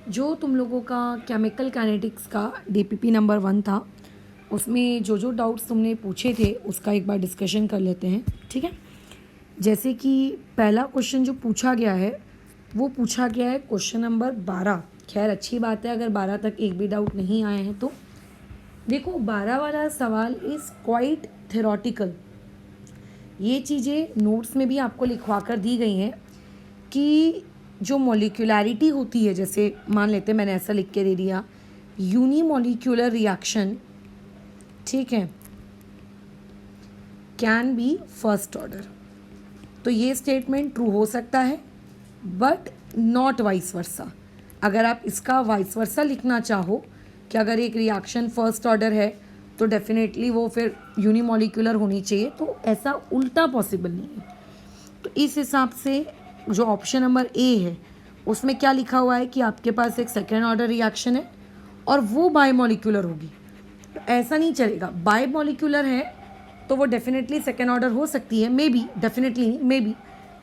जो तुम लोगों का केमिकल काइनेटिक्स का डीपीपी नंबर 1 था, उसमें जो जो डाउट्स तुमने पूछे थे उसका एक बार डिस्कशन कर लेते हैं, ठीक है। जैसे कि पहला क्वेश्चन जो पूछा गया है वो पूछा गया है क्वेश्चन नंबर 12। खैर अच्छी बात है अगर 12 तक एक भी डाउट नहीं आए हैं तो। देखो 12 वाला सवाल इज़ क्वाइट थेरोटिकल। ये चीज़ें नोट्स में भी आपको लिखवा कर दी गई हैं कि जो मॉलिक्यूलैरिटी होती है, जैसे मान लेते हैं मैंने ऐसा लिख के दे दिया यूनिमॉलिक्यूलर रिएक्शन, ठीक है, कैन बी फर्स्ट ऑर्डर। तो ये स्टेटमेंट ट्रू हो सकता है बट नॉट वाइस वर्सा। अगर आप इसका वाइस वर्सा लिखना चाहो कि अगर एक रिएक्शन फर्स्ट ऑर्डर है तो डेफिनेटली वो फिर यूनिमॉलिक्यूलर होनी चाहिए, तो ऐसा उल्टा पॉसिबल नहीं है। तो इस हिसाब से जो ऑप्शन नंबर ए है उसमें क्या लिखा हुआ है कि आपके पास एक सेकेंड ऑर्डर रिएक्शन है और वो बायोमॉलिक्यूलर होगी। तो ऐसा नहीं चलेगा, बायोमॉलिक्यूलर है तो वो डेफिनेटली सेकेंड ऑर्डर हो सकती है, मे बी, डेफिनेटली नहीं, मे बी।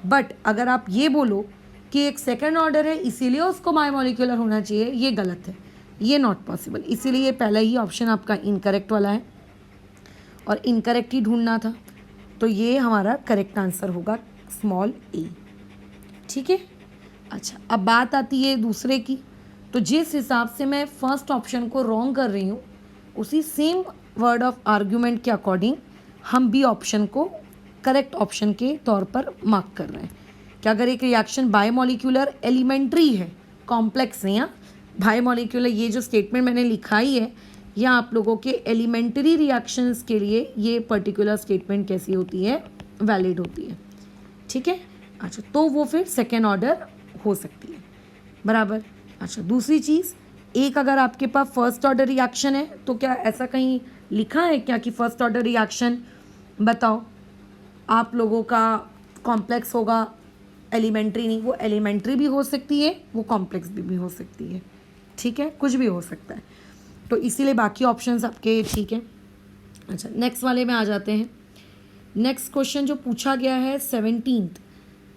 बट अगर आप ये बोलो कि एक सेकेंड ऑर्डर है इसीलिए उसको बायोमॉलिक्यूलर होना चाहिए, ये गलत है, ये नॉट पॉसिबल। इसीलिए ये पहला ही ऑप्शन आपका इनकरेक्ट वाला है और इनकरेक्ट ही ढूंढना था, तो ये हमारा करेक्ट आंसर होगा स्मॉल ए, ठीक है। अच्छा, अब बात आती है दूसरे की। तो जिस हिसाब से मैं फर्स्ट ऑप्शन को रॉन्ग कर रही हूँ उसी सेम वर्ड ऑफ आर्ग्यूमेंट के अकॉर्डिंग हम बी ऑप्शन को करेक्ट ऑप्शन के तौर पर मार्क कर रहे हैं कि अगर एक रिएक्शन बायोमॉलिक्यूलर एलिमेंट्री है, कॉम्प्लेक्स है, या बायोमॉलिक्यूलर, ये जो स्टेटमेंट मैंने लिखा ही है या आप लोगों के एलिमेंट्री रिएक्शंस के लिए ये पर्टिकुलर स्टेटमेंट कैसी होती है, वैलिड होती है, ठीक है। अच्छा, तो वो फिर सेकेंड ऑर्डर हो सकती है, बराबर। अच्छा, दूसरी चीज़, एक अगर आपके पास फर्स्ट ऑर्डर रिएक्शन है तो क्या ऐसा कहीं लिखा है क्या कि फर्स्ट ऑर्डर रिएक्शन, बताओ, आप लोगों का कॉम्प्लेक्स होगा, एलिमेंट्री नहीं। वो एलिमेंट्री भी हो सकती है, वो कॉम्प्लेक्स भी हो सकती है, ठीक है, कुछ भी हो सकता है। तो इसीलिए बाकी ऑप्शंस आपके ठीक है। अच्छा, नेक्स्ट वाले में आ जाते हैं। नेक्स्ट क्वेश्चन जो पूछा गया है 17।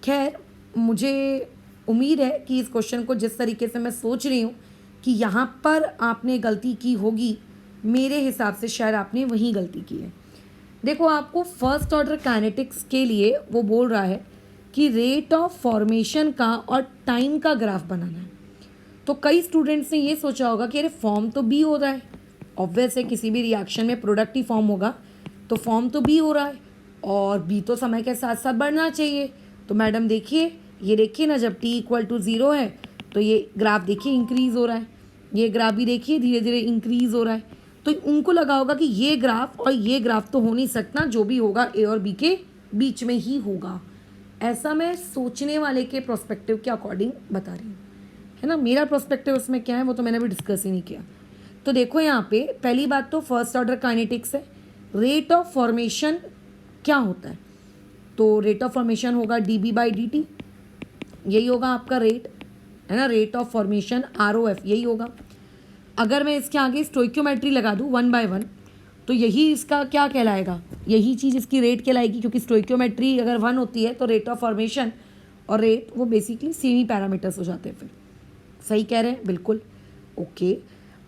खैर मुझे उम्मीद है कि इस क्वेश्चन को जिस तरीके से मैं सोच रही हूँ कि यहाँ पर आपने गलती की होगी, मेरे हिसाब से शायद आपने वही गलती की है। देखो, आपको फर्स्ट ऑर्डर काइनेटिक्स के लिए वो बोल रहा है कि रेट ऑफ फॉर्मेशन का और टाइम का ग्राफ बनाना है। तो कई स्टूडेंट्स ने ये सोचा होगा कि अरे फॉर्म तो बी हो रहा है, ऑब्वियस है किसी भी रिएक्शन में प्रोडक्ट ही फॉर्म होगा, तो फॉर्म तो बी हो रहा है और बी तो समय के साथ साथ बढ़ना चाहिए। तो मैडम देखिए, ये देखिए ना, जब t इक्वल टू 0 है तो ये ग्राफ देखिए इंक्रीज़ हो रहा है, ये ग्राफ भी देखिए धीरे धीरे इंक्रीज़ हो रहा है। तो उनको लगा होगा कि ये ग्राफ और ये ग्राफ तो हो नहीं सकता, जो भी होगा ए और बी के बीच में ही होगा। ऐसा मैं सोचने वाले के प्रोस्पेक्टिव के अकॉर्डिंग बता रही हूँ, है ना। मेरा प्रोस्पेक्टिव उसमें क्या है वो तो मैंने अभी डिस्कस ही नहीं किया। तो देखो यहाँ पे पहली बात तो फर्स्ट ऑर्डर काइनेटिक्स है। रेट ऑफ फॉर्मेशन क्या होता है, तो रेट ऑफ फॉर्मेशन होगा dB/dt, यही होगा आपका रेट, है ना। रेट ऑफ फॉर्मेशन ROF यही होगा। अगर मैं इसके आगे स्टोइक्योमेट्री लगा दूँ 1/1 तो यही इसका क्या कहलाएगा, यही चीज़ इसकी रेट कहलाएगी, क्योंकि स्टोइक्योमेट्री अगर 1 होती है तो रेट ऑफ फॉर्मेशन और रेट वो बेसिकली सेम ही पैरामीटर्स हो जाते हैं। फिर सही कह रहे हैं, बिल्कुल ओके।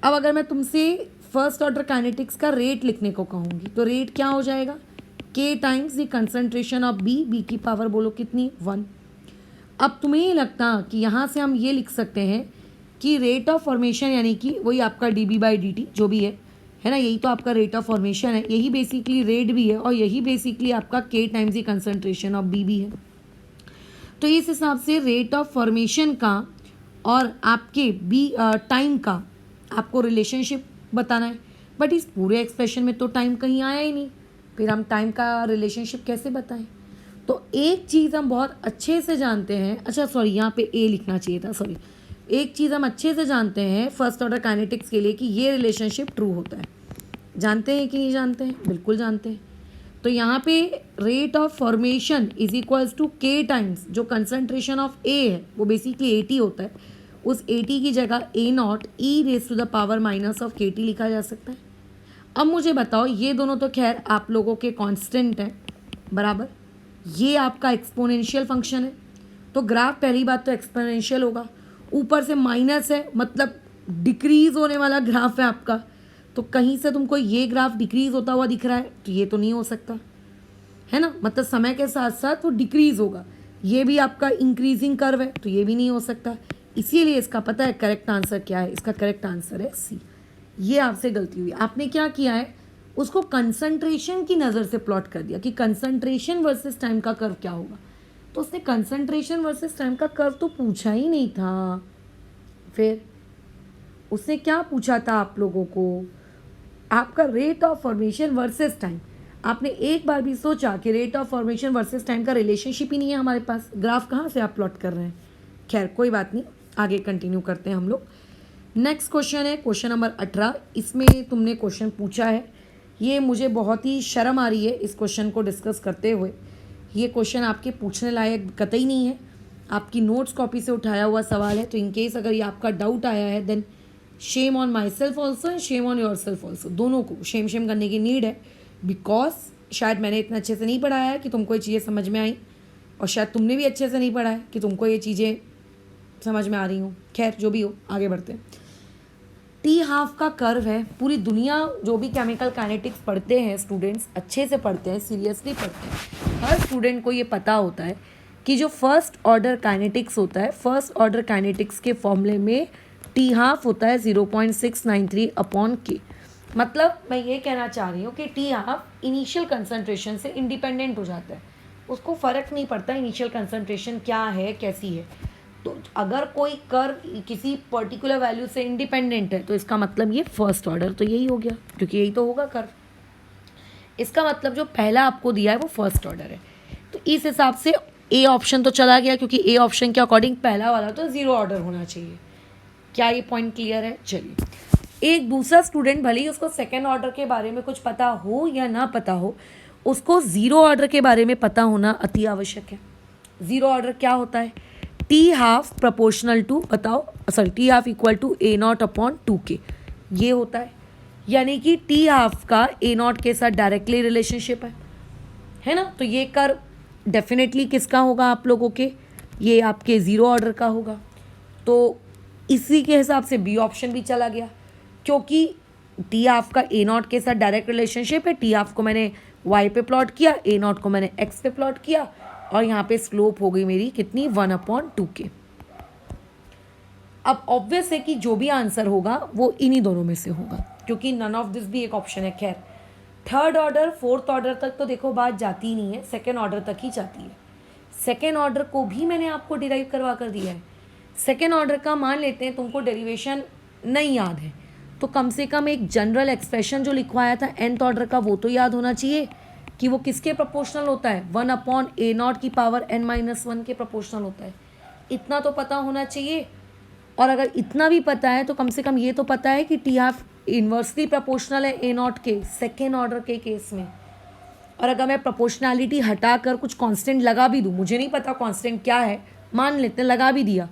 अब अगर मैं तुमसे फर्स्ट ऑर्डर काइनेटिक्स का रेट लिखने को कहूँगी तो रेट क्या हो जाएगा, K times the concentration of B की पावर बोलो कितनी, 1। अब तुम्हें ये लगता कि यहाँ से हम ये लिख सकते हैं कि रेट ऑफ फॉर्मेशन यानी कि वही आपका dB/dt जो भी है ना, यही तो आपका रेट ऑफ फॉर्मेशन है, यही बेसिकली रेट भी है और यही बेसिकली आपका K times the concentration of B भी है। तो इस हिसाब से रेट ऑफ फॉर्मेशन का और आपके टाइम का आपको रिलेशनशिप बताना है, बट इस पूरे एक्सप्रेशन में तो टाइम कहीं आया ही नहीं, फिर हम टाइम का रिलेशनशिप कैसे बताएं। तो एक चीज़ हम बहुत अच्छे से जानते हैं, अच्छा सॉरी यहाँ पे ए लिखना चाहिए था, सॉरी। एक चीज़ हम अच्छे से जानते हैं फर्स्ट ऑर्डर काइनेटिक्स के लिए कि ये रिलेशनशिप ट्रू होता है। जानते हैं कि नहीं जानते हैं, बिल्कुल जानते हैं। तो यहाँ पे rate of formation is equals to K times जो कंसनट्रेशन ऑफ A है वो बेसिकली 80 होता है, उस 80 की जगह A0 e⁻⁻ KT लिखा जा सकता है। अब मुझे बताओ, ये दोनों तो खैर आप लोगों के कांस्टेंट हैं, बराबर, ये आपका एक्सपोनेंशियल फंक्शन है, तो ग्राफ पहली बात तो एक्सपोनेंशियल होगा ऊपर से माइनस है, मतलब डिक्रीज होने वाला ग्राफ है आपका। तो कहीं से तुमको ये ग्राफ डिक्रीज होता हुआ दिख रहा है, तो ये तो नहीं हो सकता है ना, मतलब समय के साथ साथ वो डिक्रीज होगा। ये भी आपका इंक्रीजिंग कर्व है, तो ये भी नहीं हो सकता। इसीलिए इसका पता है करेक्ट आंसर क्या है, इसका करेक्ट आंसर है सी। ये आपसे गलती हुई, आपने क्या किया है, उसको कंसंट्रेशन की नज़र से प्लॉट कर दिया कि कंसंट्रेशन वर्सेस टाइम का कर्व क्या होगा। तो उसने कंसंट्रेशन वर्सेस टाइम का कर्व तो पूछा ही नहीं था। फिर उसने क्या पूछा था आप लोगों को, आपका rate of formation versus time. आपने एक बार भी सोचा कि rate of formation versus time का रिलेशनशिप ही नहीं है हमारे पास, ग्राफ कहाँ से आप प्लॉट कर रहे हैं। खैर कोई बात नहीं, आगे कंटिन्यू करते हैं हम लोग। नेक्स्ट क्वेश्चन है क्वेश्चन नंबर 18। इसमें तुमने क्वेश्चन पूछा है, ये मुझे बहुत ही शर्म आ रही है इस क्वेश्चन को डिस्कस करते हुए। ये क्वेश्चन आपके पूछने लायक कतई नहीं है, आपकी नोट्स कॉपी से उठाया हुआ सवाल है। तो इन केस अगर ये आपका डाउट आया है, then shame on my self also and shame on your self also, दोनों को शेम करने की नीड है। बिकॉज शायद मैंने इतना अच्छे से नहीं पढ़ाया है कि तुमको ये चीज़ें समझ में आई, और शायद तुमने भी अच्छे से नहीं पढ़ा है कि तुमको ये चीज़ें समझ में आ रही हूँ। खैर जो भी हो, आगे बढ़ते हैं। टी हाफ का कर्व है, पूरी दुनिया जो भी केमिकल काइनेटिक्स पढ़ते हैं स्टूडेंट्स, अच्छे से पढ़ते हैं, सीरियसली पढ़ते हैं, हर स्टूडेंट को ये पता होता है कि जो फर्स्ट ऑर्डर काइनेटिक्स होता है, फर्स्ट ऑर्डर काइनेटिक्स के फॉर्मूले में टी हाफ होता है 0.693/K। मतलब मैं ये कहना चाह रही हूँ कि टी हाफ इनिशियल कंसंट्रेशन से इंडिपेंडेंट हो जाता है, उसको फ़र्क नहीं पड़ता इनिशियल कंसंट्रेशन क्या है, कैसी है। तो अगर कोई कर्व किसी पर्टिकुलर वैल्यू से इंडिपेंडेंट है, तो इसका मतलब ये फर्स्ट ऑर्डर तो यही हो गया, क्योंकि यही तो होगा कर्व। इसका मतलब जो पहला आपको दिया है वो फर्स्ट ऑर्डर है। तो इस हिसाब से ए ऑप्शन तो चला गया, क्योंकि ए ऑप्शन के अकॉर्डिंग पहला वाला तो 0 ऑर्डर होना चाहिए। क्या ये पॉइंट क्लियर है? चलिए, एक दूसरा स्टूडेंट भले ही उसको सेकेंड ऑर्डर के बारे में कुछ पता हो या ना पता हो, उसको 0 ऑर्डर के बारे में पता होना अति आवश्यक है। 0 ऑर्डर क्या होता है? टी हाफ प्रोपोर्शनल टू, बताओ, sorry, T half equal to A0/2K, ये होता है। यानी कि टी हाफ का A0 के साथ डायरेक्टली रिलेशनशिप है ना। तो ये कर्व डेफिनेटली किसका होगा आप लोगों के, ये आपके 0 ऑर्डर का होगा। तो इसी के हिसाब से बी ऑप्शन भी चला गया, क्योंकि टी हाफ का A0 के साथ डायरेक्ट रिलेशनशिप है। टी हाफ को मैंने y पे प्लॉट किया, A0 को मैंने x पे प्लॉट किया, और यहाँ पे स्लोप हो गई मेरी कितनी, 1/2K। अब ऑब्वियस है कि जो भी आंसर होगा वो इन्हीं दोनों में से होगा, क्योंकि नन ऑफ दिस भी एक ऑप्शन है। खैर, थर्ड ऑर्डर फोर्थ ऑर्डर तक तो देखो बात जाती ही नहीं है, सेकेंड ऑर्डर तक ही जाती है। सेकेंड ऑर्डर को भी मैंने आपको डिराइव करवा कर दिया है। सेकेंड ऑर्डर का मान लेते हैं तुमको डेरिवेशन नहीं याद है, तो कम से कम एक जनरल एक्सप्रेशन जो लिखवाया था nth ऑर्डर का, वो तो याद होना चाहिए कि वो किसके प्रोपोर्शनल होता है, 1/A0 की पावर n-1 के प्रोपोर्शनल होता है। इतना तो पता होना चाहिए। और अगर इतना भी पता है तो कम से कम ये तो पता है कि टी हाफ इन्वर्सली प्रोपोर्शनल है A0 के, सेकेंड ऑर्डर के केस में। और अगर मैं प्रोपोर्शनैलिटी हटाकर कुछ कांस्टेंट लगा भी दूँ, मुझे नहीं पता कांस्टेंट क्या है, मान लेते हैं लगा भी दिया,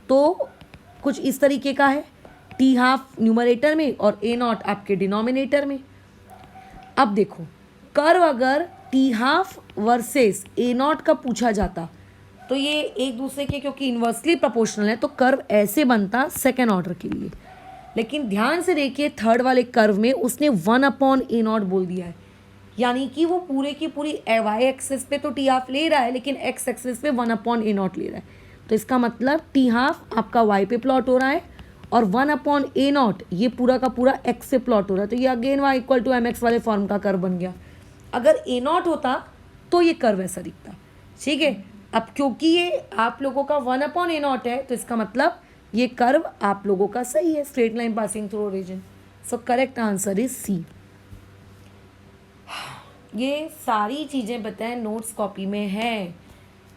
तो कुछ इस तरीके का है, टी हाफ न्यूमरेटर में और A0 आपके डिनोमिनेटर में। अब देखो, कर्व अगर टी हाफ वर्सेस A0 का पूछा जाता तो ये एक दूसरे के क्योंकि इन्वर्सली प्रोपोर्शनल है, तो कर्व ऐसे बनता सेकेंड ऑर्डर के लिए। लेकिन ध्यान से देखिए, थर्ड वाले कर्व में उसने 1/A0 बोल दिया है, यानी कि वो पूरे की पूरी वाई एक्सिस पे तो टी हाफ ले रहा है, लेकिन एक्स एक्सिस पे 1/A0 ले रहा है। तो इसका मतलब टी हाफ आपका वाई पे प्लॉट हो रहा है, और 1/A0 ये पूरा का पूरा एक्स से प्लॉट हो रहा है। तो ये अगेन y = mx वाले फॉर्म का कर्व बन गया। अगर A0 होता तो ये कर्व ऐसा दिखता, ठीक है। अब क्योंकि ये आप लोगों का 1/A0 है, तो इसका मतलब ये कर्व आप लोगों का सही है, straight line passing through origin. So correct answer is C. ये सारी चीज़ें बताएं नोट्स कॉपी में है,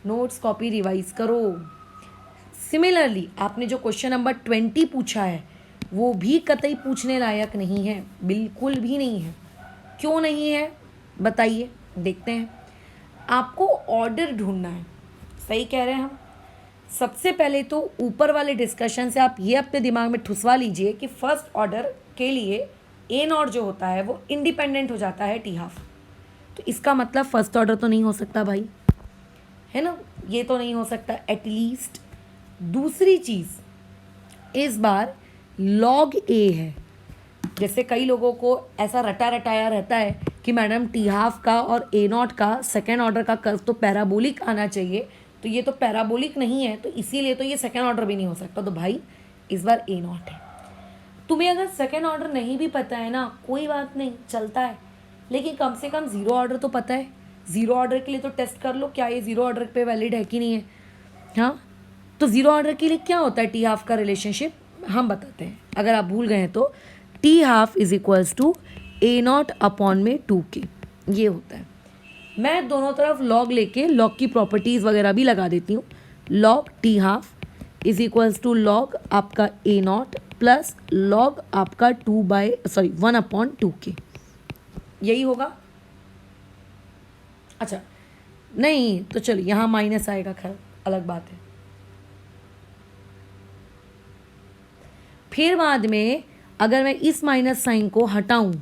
नोट्स कॉपी रिवाइज करो। सिमिलरली आपने जो क्वेश्चन नंबर 20 पूछा है वो भी कतई पूछने लायक नहीं है, बिल्कुल भी नहीं है। क्यों नहीं है बताइए, देखते हैं। आपको ऑर्डर ढूंढना है, सही कह रहे हैं हम। सबसे पहले तो ऊपर वाले डिस्कशन से आप ये अपने दिमाग में ठुसवा लीजिए कि फर्स्ट ऑर्डर के लिए A0 जो होता है वो इंडिपेंडेंट हो जाता है टी हाफ। तो इसका मतलब फर्स्ट ऑर्डर तो नहीं हो सकता भाई, है ना, ये तो नहीं हो सकता एटलीस्ट। दूसरी चीज़, इस बार log a है। जैसे कई लोगों को ऐसा रटा रटाया रहता है कि मैडम टी हाफ का और ए नॉट का सेकेंड ऑर्डर का कर्व तो पैराबोलिक आना चाहिए, तो ये तो पैराबोलिक नहीं है, तो इसीलिए तो ये सेकेंड ऑर्डर भी नहीं हो सकता। तो भाई इस बार ए नॉट है। तुम्हें अगर सेकेंड ऑर्डर नहीं भी पता है ना, कोई बात नहीं, चलता है, लेकिन कम से कम जीरो ऑर्डर तो पता है। जीरो ऑर्डर के लिए तो टेस्ट कर लो क्या ये जीरो ऑर्डर पे वैलिड है कि नहीं है। हाँ, तो जीरो ऑर्डर के लिए क्या होता है टी हाफ का रिलेशनशिप, हम बताते हैं। अगर आप भूल गए हैं तो T half is equals to A not upon में 2k, ये होता है। मैं दोनों तरफ लॉग लेके लॉग की प्रॉपर्टीज़ वगैरह भी लगा देती हूँ। Log T half is equals to log आपका ए नॉट प्लस लॉग आपका 1/2k, यही होगा। अच्छा नहीं तो चलिए यहाँ माइनस आएगा, खैर अलग बात है। फिर बाद में अगर मैं इस माइनस साइन को हटाऊं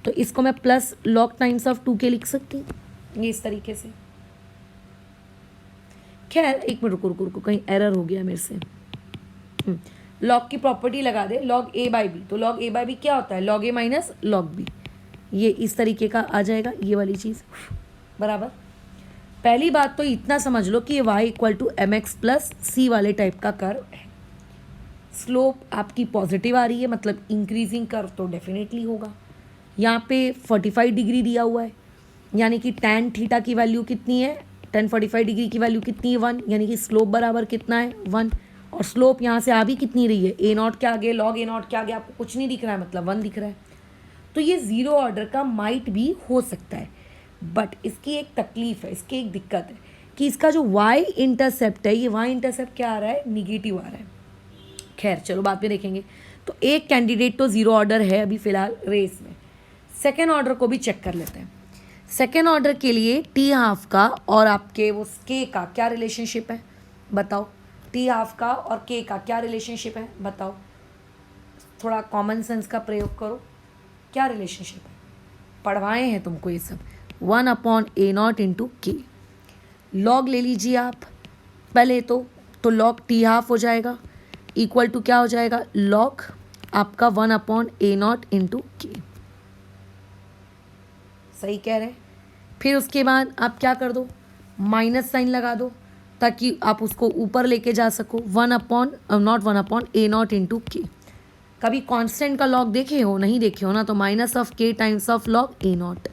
तो इसको मैं plus log times of 2k लिख सकती हूँ, ये इस तरीके से। खैर एक मिनट रुको रुको रुको, कहीं एरर हो गया मेरे से। लॉग की प्रॉपर्टी लगा दे, लॉग a बाई बी, तो लॉग a बाई बी क्या होता है, log a minus log B, ये इस तरीके का आ जाएगा, ये वाली चीज़ बराबर। पहली बात तो इतना समझ लो कि ये y equal to M X plus C वाले टाइप का कर्व है। स्लोप आपकी पॉजिटिव आ रही है, मतलब इंक्रीजिंग कर्व तो डेफिनेटली होगा। यहाँ पे 45 डिग्री दिया हुआ है, यानी कि tan थीटा की वैल्यू कितनी है, tan 45 डिग्री की वैल्यू कितनी है 1, यानी कि स्लोप बराबर कितना है 1। और स्लोप यहाँ से आ भी कितनी रही है, ए नॉट के आगे, लॉग ए नॉट के आगे आपको कुछ नहीं दिख रहा है, मतलब 1 दिख रहा है। तो ये ज़ीरो ऑर्डर का माइट भी हो सकता है, बट इसकी एक तकलीफ है, इसकी एक दिक्कत है कि इसका जो y इंटरसेप्ट है, ये y इंटरसेप्ट क्या आ रहा है, निगेटिव आ रहा है। खैर चलो बाद में देखेंगे। तो एक कैंडिडेट तो ज़ीरो ऑर्डर है अभी फ़िलहाल रेस में। सेकेंड ऑर्डर को भी चेक कर लेते हैं। सेकेंड ऑर्डर के लिए टी हाफ का और आपके वो के का क्या रिलेशनशिप है बताओ, टी हाफ का और के का क्या रिलेशनशिप है बताओ, थोड़ा कॉमन सेंस का प्रयोग करो, क्या रिलेशनशिप है, पढ़वाए हैं तुमको ये सब। 1/a0 इंटू के, लॉग ले लीजिए आप पहले तो लॉग टी हाफ हो जाएगा इक्वल टू क्या हो जाएगा, लॉग आपका 1/a0 इंटू के, सही कह रहे हैं। फिर उसके बाद आप क्या कर दो, माइनस साइन लगा दो ताकि आप उसको ऊपर लेके जा सको, 1/a0 इंटू के। कभी कांस्टेंट का लॉग देखे हो, नहीं देखे हो ना, तो माइनस ऑफ के times of log A not.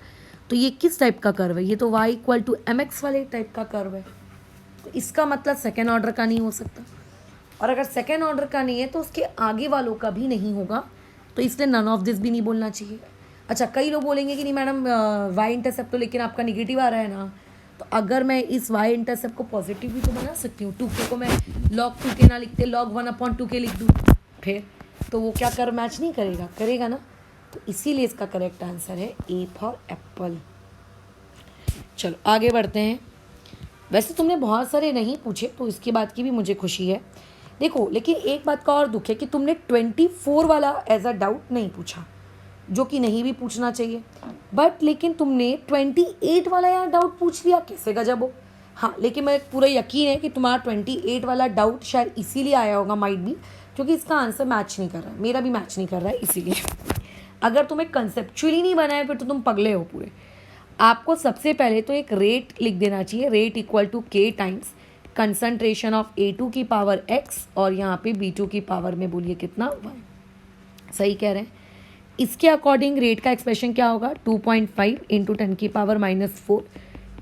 तो ये किस टाइप का कर्व है, ये तो y equal to M X वाले टाइप का कर्व है। तो इसका मतलब सेकेंड ऑर्डर का नहीं हो सकता, और अगर सेकेंड ऑर्डर का नहीं है तो उसके आगे वालों का भी नहीं होगा, तो इसलिए नन ऑफ दिस भी नहीं बोलना चाहिए। अच्छा कई लोग बोलेंगे कि नहीं मैडम y इंटरसेप्ट तो लेकिन आपका निगेटिव आ रहा है ना, तो अगर मैं इस y इंटरसेप्ट को पॉजिटिव भी तो बना सकती हूँ। 2k को मैं log 2k ना लिखते log 1/2k लिख दूँ, फिर तो वो क्या कर मैच नहीं करेगा, करेगा ना। तो इसीलिए इसका करेक्ट आंसर है ए फॉर एप्पल। चलो आगे बढ़ते हैं। वैसे तुमने बहुत सारे नहीं पूछे तो इसकी बात की भी मुझे खुशी है। देखो लेकिन एक बात का और दुख है कि तुमने 24 वाला एज अ डाउट नहीं पूछा, जो कि नहीं भी पूछना चाहिए, बट लेकिन तुमने 28 वाला यार डाउट पूछ लिया, कैसे गजब हो। हाँ लेकिन मैं पूरा यकीन है कि तुम्हारा 28 वाला डाउट शायद इसीलिए आया होगा, माइट भी, क्योंकि इसका आंसर मैच नहीं कर रहा है, मेरा भी मैच नहीं कर रहा है। इसीलिए अगर तुम्हें कंसेप्चुअली नहीं बनाया फिर तो तुम पगले हो पूरे। आपको सबसे पहले तो एक रेट लिख देना चाहिए, रेट इक्वल टू के टाइम्स कंसंट्रेशन ऑफ A2 की पावर x और यहाँ पे B2 की पावर में बोलिए कितना y, सही कह रहे हैं। इसके अकॉर्डिंग रेट का एक्सप्रेशन क्या होगा, 2.5 इंटू 10 की पावर -4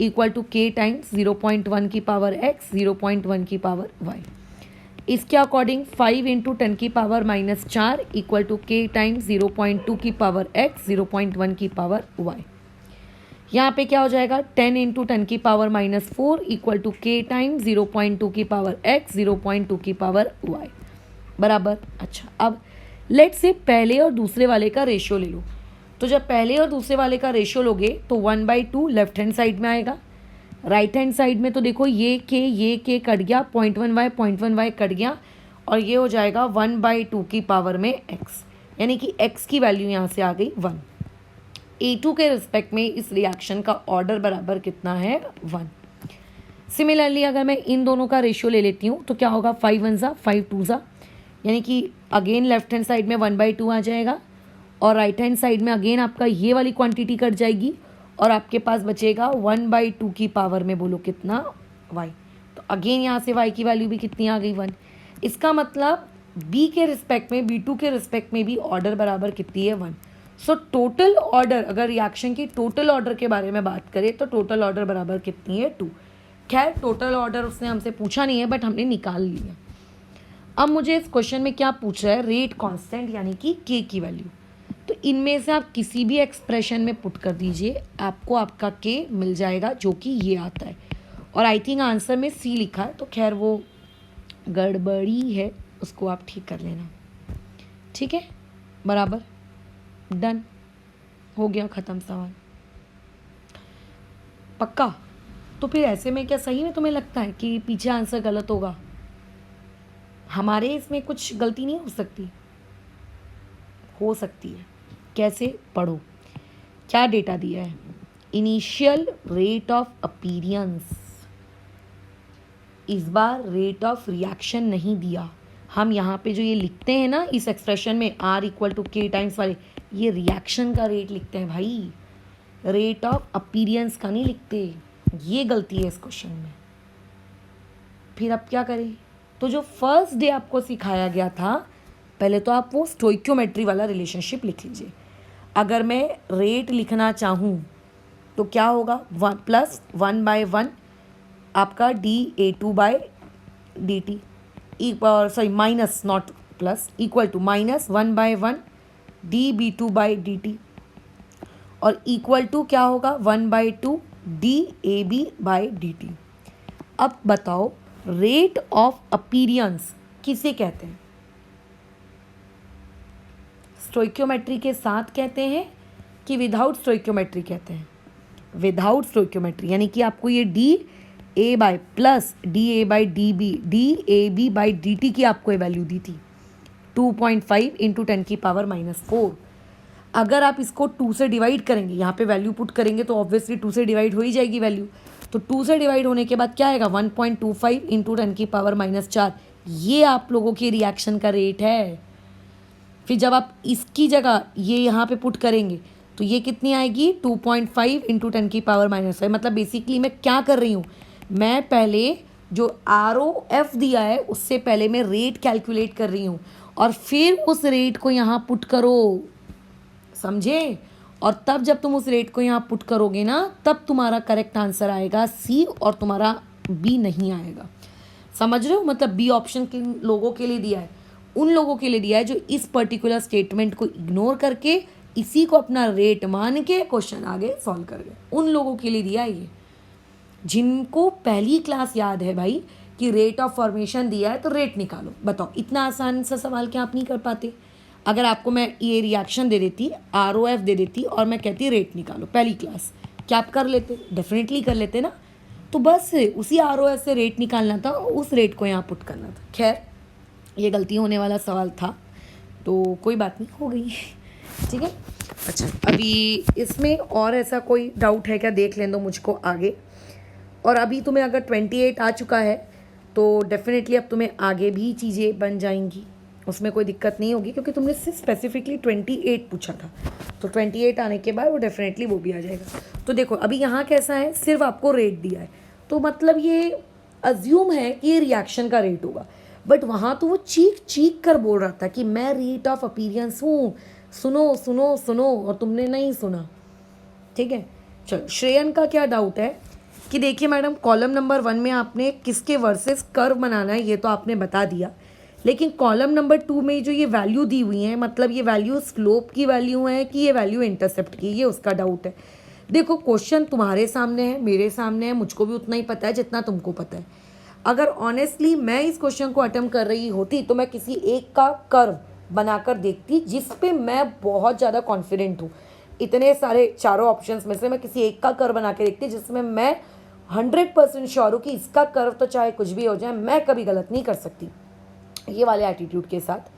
इक्वल टू के टाइम्स 0.1 की पावर x 0.1 की पावर y। इसके अकॉर्डिंग 5 इंटू 10 की पावर -4 इक्वल टू के टाइम्स 0.2 की पावर x 0.1 की पावर y। यहाँ पे क्या हो जाएगा, 10 इंटू 10 की पावर -4 इक्वल टू के टाइम्स 0.2 की पावर x 0.2 की पावर y बराबर। अच्छा अब लेट से पहले और दूसरे वाले का रेशियो ले लो। तो जब पहले और दूसरे वाले का रेशियो लोगे तो 1/2 लेफ्ट हैंड साइड में आएगा, राइट हैंड साइड में तो देखो ये के कट गया, 0.1y कट गया, और ये हो जाएगा 1/2 की पावर में x, यानी कि x की वैल्यू यहाँ से आ गई 1। A2 के रिस्पेक्ट में इस रिएक्शन का ऑर्डर बराबर कितना है 1। सिमिलरली अगर मैं इन दोनों का रेशियो ले लेती हूँ तो क्या होगा, 5 1 5 2 यानी कि अगेन लेफ्ट हैंड साइड में 1/2 आ जाएगा और राइट हैंड साइड में अगेन आपका ये वाली क्वांटिटी कट जाएगी और आपके पास बचेगा 1/2 की पावर में बोलो कितना y। तो अगेन यहाँ से y की वैल्यू भी कितनी आ गई 1। इसका मतलब b के रिस्पेक्ट में b2 के रिस्पेक्ट में भी ऑर्डर बराबर कितनी है 1। सो टोटल ऑर्डर, अगर रिएक्शन की टोटल ऑर्डर के बारे में बात करें तो टोटल ऑर्डर बराबर कितनी है 2। खैर टोटल ऑर्डर उसने हमसे पूछा नहीं है बट हमने निकाल लिया। अब मुझे इस क्वेश्चन में क्या पूछ रहा है, रेट कांस्टेंट यानी कि k की वैल्यू। तो इनमें से आप किसी भी एक्सप्रेशन में पुट कर दीजिए, आपको आपका k मिल जाएगा जो कि ये आता है। और आई थिंक आंसर में c लिखा है, तो खैर वो गड़बड़ी है, उसको आप ठीक कर लेना। ठीक है, बराबर, डन, हो गया ख़त्म सवाल। पक्का? तो फिर ऐसे में क्या सही में तुम्हें लगता है कि पीछे आंसर गलत होगा? हमारे इसमें कुछ गलती नहीं हो सकती? हो सकती है। कैसे? पढ़ो क्या डेटा दिया है। इनिशियल रेट ऑफ अपीयरेंस, इस बार रेट ऑफ रिएक्शन नहीं दिया। हम यहाँ पे जो ये लिखते हैं ना इस एक्सप्रेशन में R = K टाइम्स वाले, ये रिएक्शन का रेट लिखते हैं भाई, रेट ऑफ अपीयरेंस का नहीं लिखते। ये गलती है इस क्वेश्चन में। फिर अब क्या करें? तो जो फर्स्ट डे आपको सिखाया गया था, पहले तो आप वो स्टोइक्योमेट्री वाला रिलेशनशिप लिख लीजिए। अगर मैं रेट लिखना चाहूँ तो क्या होगा, 1 + 1/1 आपका dA2/dt, sorry minus not plus, equal to -1/1 dB2/dt और इक्वल टू क्या होगा 1/2 dAB/dt। अब बताओ रेट ऑफ अपीयरेंस किसे कहते हैं? स्टोइक्योमेट्री के साथ कहते हैं कि विदाउट स्टोइक्योमेट्री कहते हैं? विदाउट स्टोइक्योमेट्री, यानी कि आपको ये dA प्लस dA/dB dAB/dt की आपको वैल्यू दी थी 2.5 × 10⁻⁴। अगर आप इसको 2 से डिवाइड करेंगे, यहाँ पे वैल्यू पुट करेंगे तो ऑब्वियसली 2 से डिवाइड हो ही जाएगी वैल्यू। तो 2 से डिवाइड होने के बाद क्या आएगा 1.25 × 10⁻⁴। ये आप लोगों के रिएक्शन का रेट है। फिर जब आप इसकी जगह ये यहाँ पे पुट करेंगे तो ये कितनी आएगी 2.5 × 10⁻⁵। मतलब बेसिकली मैं क्या कर रही हूँ, मैं पहले जो ROF दिया है उससे पहले मैं रेट कैलकुलेट कर रही हूँ और फिर उस रेट को यहाँ पुट करो, समझे? और तब जब तुम उस रेट को यहाँ पुट करोगे ना, तब तुम्हारा करेक्ट आंसर आएगा C और तुम्हारा B नहीं आएगा। समझ रहे हो? मतलब B ऑप्शन किन लोगों के लिए दिया है? उन लोगों के लिए दिया है जो इस पर्टिकुलर स्टेटमेंट को इग्नोर करके इसी को अपना रेट मान के क्वेश्चन आगे सॉल्व कर गए। उन लोगों के लिए दिया है ये, जिनको पहली क्लास याद है भाई कि रेट ऑफ फॉर्मेशन दिया है तो रेट निकालो। बताओ इतना आसान सा सवाल क्या आप नहीं कर पाते? अगर आपको मैं ये रिएक्शन दे देती, ROF दे देती और मैं कहती रेट निकालो पहली क्लास, क्या आप कर लेते? डेफिनेटली कर लेते ना। तो बस उसी ROF से रेट निकालना था, उस रेट को यहाँ पुट करना था। खैर ये गलती होने वाला सवाल था तो कोई बात नहीं, हो गई। ठीक है, अच्छा अभी इसमें और ऐसा कोई डाउट है क्या? देख लें दो मुझको आगे। और अभी तुम्हें अगर 28 आ चुका है तो डेफिनेटली अब तुम्हें आगे भी चीज़ें बन जाएंगी, उसमें कोई दिक्कत नहीं होगी क्योंकि तुमने सिर्फ स्पेसिफिकली 28 पूछा था। तो 28 आने के बाद वो डेफिनेटली वो भी आ जाएगा। तो देखो अभी यहाँ कैसा है, सिर्फ आपको रेट दिया है तो मतलब ये अज्यूम है कि ये रिएक्शन का रेट होगा, बट वहाँ तो वो चीख कर बोल रहा था कि मैं रेट ऑफ अपीयरेंस हूँ, सुनो सुनो सुनो, और तुमने नहीं सुना। ठीक है, चलो श्रेयन का क्या डाउट है कि देखिए मैडम कॉलम नंबर 1 में आपने किसके वर्सेस कर्व बनाना है ये तो आपने बता दिया, लेकिन कॉलम नंबर 2 में जो ये वैल्यू दी हुई है, मतलब ये वैल्यू स्लोप की वैल्यू है कि ये वैल्यू इंटरसेप्ट की, ये उसका डाउट है। देखो क्वेश्चन तुम्हारे सामने है, मेरे सामने है, मुझको भी उतना ही पता है जितना तुमको पता है। अगर ऑनेस्टली मैं इस क्वेश्चन को अटेम्प्ट कर रही होती तो मैं किसी एक का कर्व बनाकर देखती जिस पे मैं बहुत ज़्यादा कॉन्फिडेंट हूँ। इतने सारे चारों ऑप्शंस में से मैं किसी एक का कर्व बना के देखती जिसमें मैं 100% श्योर हूँ कि इसका कर्व तो चाहे कुछ भी हो जाए मैं कभी गलत नहीं कर सकती, ये वाले एटीट्यूड के साथ।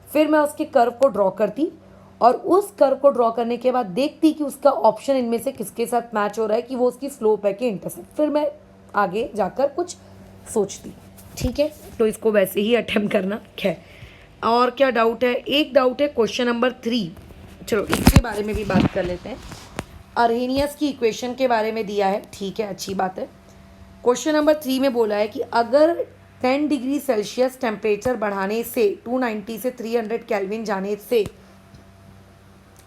फिर मैं उसके कर्व को ड्रॉ करती और उस कर्व को ड्रॉ करने के बाद देखती कि उसका ऑप्शन इनमें से किसके साथ मैच हो रहा है, कि वो उसकी स्लोप है कि इंटरसेप्ट। फिर मैं आगे जाकर कुछ सोचती। ठीक है, तो इसको वैसे ही अटेम्प्ट करना। खैर और क्या डाउट है? एक डाउट है क्वेश्चन नंबर 3, चलो इसके बारे में भी बात कर लेते हैं। अर्हेनियस की इक्वेशन के बारे में दिया है, ठीक है, अच्छी बात है। क्वेश्चन नंबर 3 में बोला है कि अगर 10 डिग्री सेल्सियस टेम्परेचर बढ़ाने से 290 से 300 केल्विन जाने से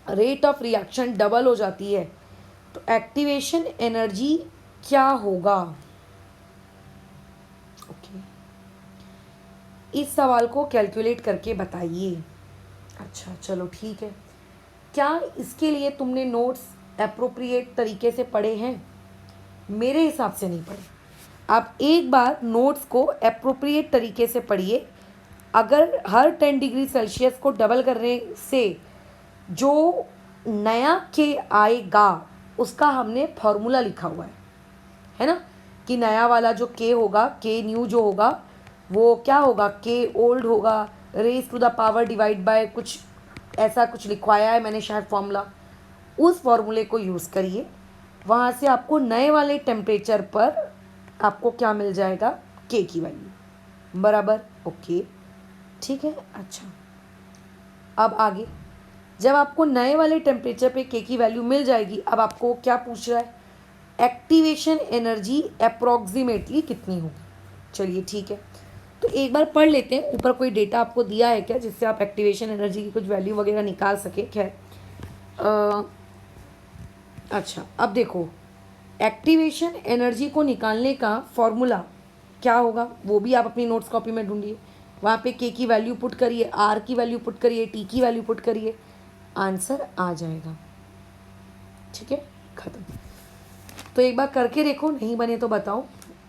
रेट ऑफ रिएक्शन डबल हो जाती है तो एक्टिवेशन एनर्जी क्या होगा? ओके, इस सवाल को कैलकुलेट करके बताइए। अच्छा चलो ठीक है। क्या इसके लिए तुमने नोट्स एप्रोप्रिएट तरीके से पढ़े हैं? मेरे हिसाब से नहीं पढ़े। आप एक बार नोट्स को एप्रोप्रिएट तरीके से पढ़िए। अगर हर 10 डिग्री सेल्सियस को डबल करने से जो नया के आएगा उसका हमने फॉर्मूला लिखा हुआ है ना, कि नया वाला जो के होगा, के न्यू जो होगा वो क्या होगा, के ओल्ड होगा raise to the power divide by कुछ ऐसा कुछ लिखवाया है मैंने शायद फॉर्मूला। उस फॉर्मूले को यूज़ करिए, वहाँ से आपको नए वाले टेम्परेचर पर आपको क्या मिल जाएगा, के की वैल्यू बराबर। ओके ठीक है। अच्छा अब आगे, जब आपको नए वाले टेम्परेचर पे के की वैल्यू मिल जाएगी, अब आपको क्या पूछ रहा है, एक्टिवेशन एनर्जी अप्रॉक्सीमेटली कितनी होगी। चलिए ठीक है, तो एक बार पढ़ लेते हैं ऊपर कोई डेटा आपको दिया है क्या जिससे आप एक्टिवेशन एनर्जी की कुछ वैल्यू वगैरह निकाल सके। खैर अच्छा अब देखो, एक्टिवेशन एनर्जी को निकालने का फॉर्मूला क्या होगा वो भी आप अपनी नोट्स कॉपी में ढूंढिए। वहाँ पे के की वैल्यू पुट करिए, आर की वैल्यू पुट करिए, टी की वैल्यू पुट करिए, आंसर आ जाएगा। ठीक है, ख़त्म। तो एक बार करके देखो, नहीं बने तो बताओ।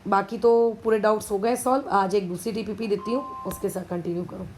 बाकी तो पूरे डाउट्स हो गए सॉल्व। आज एक दूसरी टीपीपी देती हूँ, उसके साथ कंटिन्यू करो।